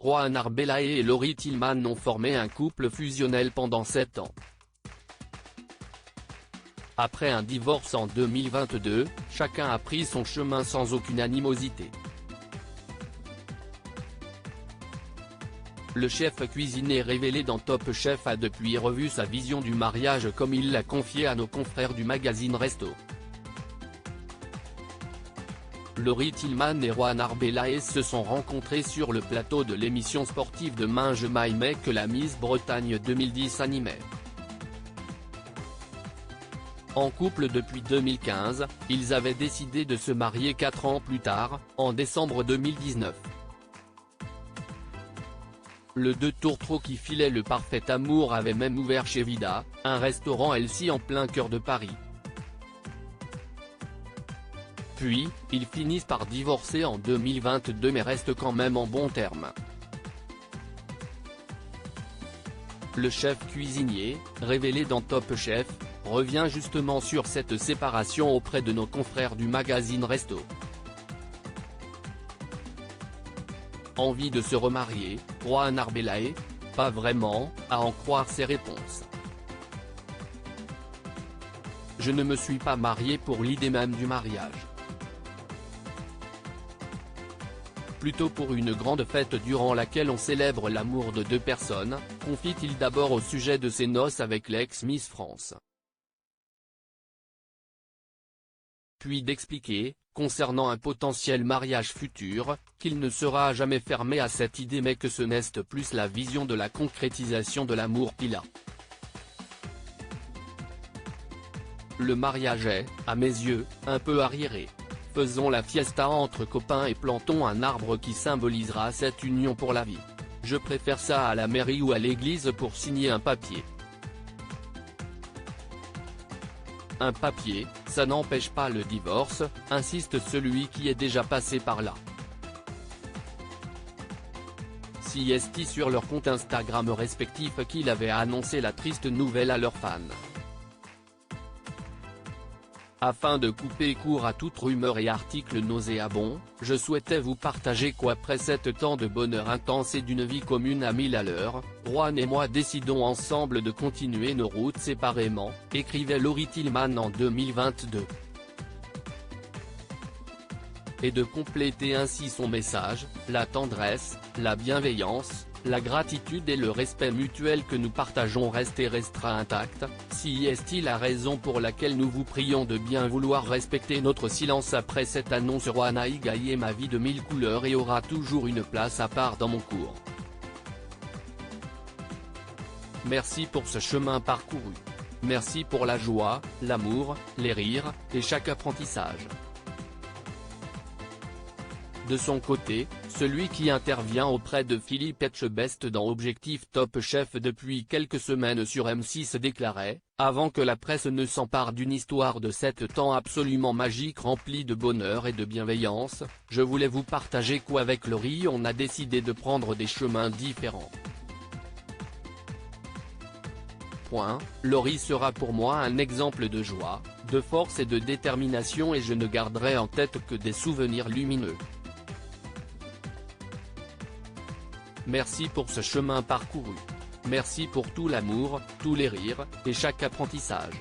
Rohan Arbella et Laurie Tillman ont formé un couple fusionnel pendant 7 ans. Après un divorce en 2022, chacun a pris son chemin sans aucune animosité. Le chef cuisinier révélé dans Top Chef a depuis revu sa vision du mariage comme il l'a confié à nos confrères du magazine Resto. Laurie Tillman et Rohan Arbella se sont rencontrés sur le plateau de l'émission sportive de Minge Maïmé que la Miss Bretagne 2010 animait. En couple depuis 2015, ils avaient décidé de se marier 4 ans plus tard, en décembre 2019. Le deux tourtereaux qui filaient le parfait amour avaient même ouvert chez Vida, un restaurant Elsie en plein cœur de Paris. Puis, ils finissent par divorcer en 2022 mais restent quand même en bons termes. Le chef cuisinier, révélé dans Top Chef, revient justement sur cette séparation auprès de nos confrères du magazine Resto. Envie de se remarier, Rohan Arbella? Pas vraiment, à en croire ses réponses. Je ne me suis pas marié pour l'idée même du mariage. Plutôt pour une grande fête durant laquelle on célèbre l'amour de deux personnes, confie-t-il d'abord au sujet de ses noces avec l'ex-Miss France. Puis d'expliquer, concernant un potentiel mariage futur, qu'il ne sera jamais fermé à cette idée mais que ce n'est plus la vision de la concrétisation de l'amour qu'il a. Le mariage est, à mes yeux, un peu arriéré. Faisons la fiesta entre copains et plantons un arbre qui symbolisera cette union pour la vie. Je préfère ça à la mairie ou à l'église pour signer un papier. Un papier, ça n'empêche pas le divorce, insiste celui qui est déjà passé par là. CST sur leur compte Instagram respectif qu'il avait annoncé la triste nouvelle à leurs fans. Afin de couper court à toute rumeur et article nauséabond, je souhaitais vous partager qu'après 7 ans de bonheur intense et d'une vie commune à 1000 à l'heure, Rohan et moi décidons ensemble de continuer nos routes séparément, écrivait Laurie Tillman en 2022. Et de compléter ainsi son message, la tendresse, la bienveillance, la gratitude et le respect mutuel que nous partageons restent et restera intact, si est-il la raison pour laquelle nous vous prions de bien vouloir respecter notre silence après cette annonce. Rohan a égaillé ma vie de 1000 couleurs et aura toujours une place à part dans mon cours. Merci pour ce chemin parcouru. Merci pour la joie, l'amour, les rires, et chaque apprentissage. De son côté, celui qui intervient auprès de Philippe Etchebest dans Objectif Top Chef depuis quelques semaines sur M6 déclarait, avant que la presse ne s'empare d'une histoire de 7 ans absolument magique remplie de bonheur et de bienveillance, je voulais vous partager qu'avec Laurie on a décidé de prendre des chemins différents. Laurie sera pour moi un exemple de joie, de force et de détermination et je ne garderai en tête que des souvenirs lumineux. Merci pour ce chemin parcouru. Merci pour tout l'amour, tous les rires, et chaque apprentissage.